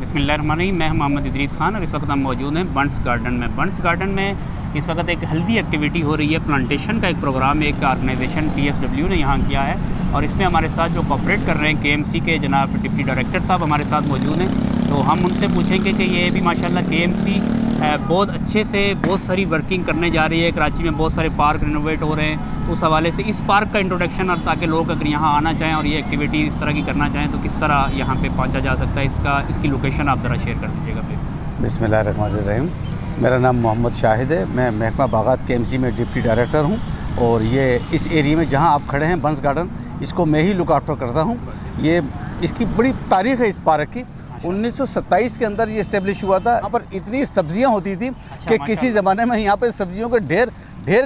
बिस्मिल्लाहिर्रहमानिर्रहीम। मैं मोहम्मद इदरीस खान और इस वक्त हम मौजूद हैं बंट्स गार्डन में। बंट्स गार्डन में इस वक्त एक हेल्दी एक्टिविटी हो रही है। प्लांटेशन का एक प्रोग्राम एक ऑर्गेनाइजेशन TSW ने यहाँ किया है और इसमें हमारे साथ जो कोऑपरेट कर रहे हैं KMC के जनाब डिप्टी डायरेक्टर साहब हमारे साथ मौजूद हैं। तो हम उनसे पूछेंगे कि ये भी माशाल्लाह KMC बहुत अच्छे से बहुत सारी वर्किंग करने जा रही है। कराची में बहुत सारे पार्क रिनोवेट हो रहे हैं, तो उस हवाले से इस पार्क का इंट्रोडक्शन और ताकि लोग अगर यहाँ आना चाहें और ये एक्टिविटी इस तरह की करना चाहें तो किस तरह यहाँ पे पहुँचा जा सकता है, इसकी लोकेशन आप ज़रा शेयर कर दीजिएगा प्लीज़। बिस्मिल्लाहिर्रहमानिर्रहीम। मेरा नाम मोहम्मद शाहिद है। मैं महकमा बागात KMC में डिप्टी डायरेक्टर हूँ और ये इस एरिया में जहाँ आप खड़े हैं बंट्स गार्डन, इसको मैं ही लुक आफ्टर करता हूँ। ये इसकी बड़ी तारीख़ है इस पार्क की। 1927 के अंदर ये इस्टेब्लिश हुआ था। यहाँ पर इतनी सब्जियाँ होती थी कि किसी ज़माने में यहाँ पे सब्जियों के ढेर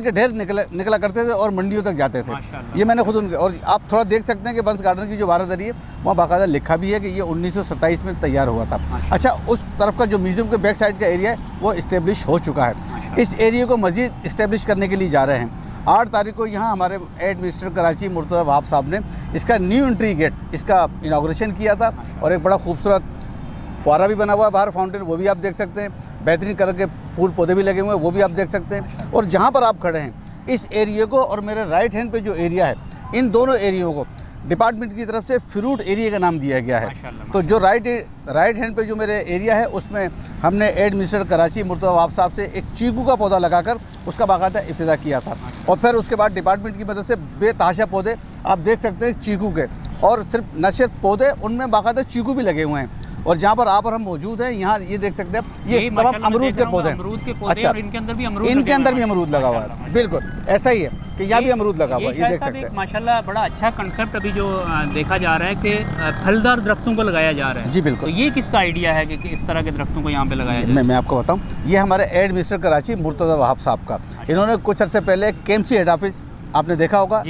के ढेर निकला करते थे और मंडियों तक जाते थे। ये मैंने खुद उनके, और आप थोड़ा देख सकते हैं कि बंट्स गार्डन की जो बारादरी है वहाँ बाकायदा लिखा भी है कि ये 1927 में तैयार हुआ था। अच्छा, उस तरफ का जो म्यूज़ियम के बैक साइड का एरिया है वो इस्टेब्लिश हो चुका है। इस एरिया को मज़ीद इस्टेब्लिश करने के लिए जा रहे हैं। 8 तारीख को यहाँ हमारे हेड मिनिस्टर कराची मुर्तज़ा वहाब साहब ने इसका न्यू एंट्री गेट इसका इनाग्रेशन किया था और एक बड़ा खूबसूरत फुआरा भी बना हुआ है बाहर, फाउंटेन, वो भी आप देख सकते हैं। बेहतरीन कलर के फूल पौधे भी लगे हुए हैं, वो भी आप देख सकते हैं। और जहाँ पर आप खड़े हैं इस एरिया को और मेरे राइट हैंड पे जो एरिया है, इन दोनों एरियो को डिपार्टमेंट की तरफ से फ्रूट एरिया का नाम दिया गया है। तो जो राइट हैंड पे जो मेरे एरिया है उसमें हमने हेड मिनिस्टर कराची मुर्तज़ा वहाब साहब से एक चीकू का पौधा लगाकर उसका बाकायदा इफ्तिताह किया था और फिर उसके बाद डिपार्टमेंट की मदद से बेतहाशा पौधे आप देख सकते हैं चीकू के, और सिर्फ न सिर्फ पौधे, उनमें बाकायदा चीकू भी लगे हुए हैं। और जहाँ पर आप और हम मौजूद हैं यहाँ ये देख सकते हैं ये तमाम अमरूद के पौधे हैं। अच्छा, और इनके अंदर भी अमरूद लगा हुआ है। बिल्कुल ऐसा ही है कि यहाँ भी अमरूद लगा हुआ है, ये देख सकते हैं। माशाल्लाह बड़ा अच्छा कंसेप्ट अभी जो देखा जा रहा है कि फलदार दरख्तों को लगाया जा रहा है। जी बिल्कुल। तो ये किसका आइडिया है कि इस तरह के दरख्तों को यहाँ पे लगाया जाए? मैं आपको बताऊँ, ये हमारे हेड मिनिस्टर कराची मुर्तज़ा वहाब साहब का। इन्होंने कुछ अर्से पहले KMC हेड ऑफिस आपने देखा होगा,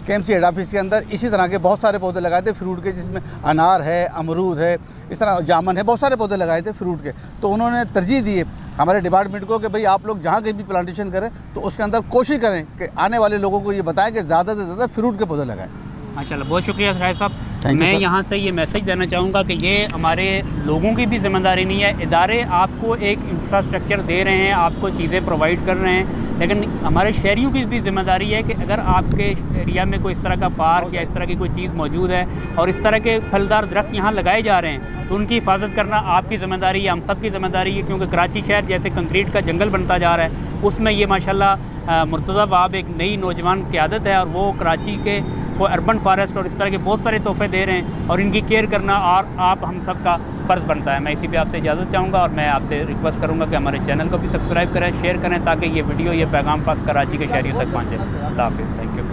KMC हेड ऑफिस के अंदर इसी तरह के बहुत सारे पौधे लगाए थे फ्रूट के, जिसमें अनार है, अमरूद है, इस तरह जामुन है, बहुत सारे पौधे लगाए थे फ्रूट के। तो उन्होंने तरजीह दी हमारे डिपार्टमेंट को कि भाई आप लोग जहाँ कहीं भी प्लांटेशन करें तो उसके अंदर कोशिश करें कि आने वाले लोगों को ये बताएं कि ज़्यादा से ज़्यादा फ्रूट के पौधे लगाएं। माशाल्लाह, बहुत शुक्रिया शाहिद साहब। मैं यहाँ से ये मैसेज देना चाहूँगा कि ये हमारे लोगों की भी जिम्मेदारी नहीं है। इदारे आपको एक इंफ्रास्ट्रक्चर दे रहे हैं, आपको चीज़ें प्रोवाइड कर रहे हैं, लेकिन हमारे शहरियों की भी जिम्मेदारी है कि अगर आपके एरिया में कोई इस तरह का पार्क या इस तरह की कोई चीज़ मौजूद है और इस तरह के फलदार दरख्त यहाँ लगाए जा रहे हैं तो उनकी हिफाजत करना आपकी ज़िम्मेदारी है, हम सब की ज़िम्मेदारी है। क्योंकि कराची शहर जैसे कंक्रीट का जंगल बनता जा रहा है, उसमें ये माशाल्लाह मुर्तज़ा वहाब एक नई नौजवान क़यादत है और वो कराची के वो अर्बन फॉरेस्ट और इस तरह के बहुत सारे तोहफे दे रहे हैं और इनकी केयर करना और आप हम सब का फ़र्ज़ बनता है। मैं इसी पे आपसे इजाज़त चाहूँगा और मैं आपसे रिक्वेस्ट करूँगा कि हमारे चैनल को भी सब्सक्राइब करें, शेयर करें ताकि ये वीडियो ये पैगाम पाक कराची के शहरियों तक पहुँचे। अल्लाह हाफ़िज़, थैंक यू।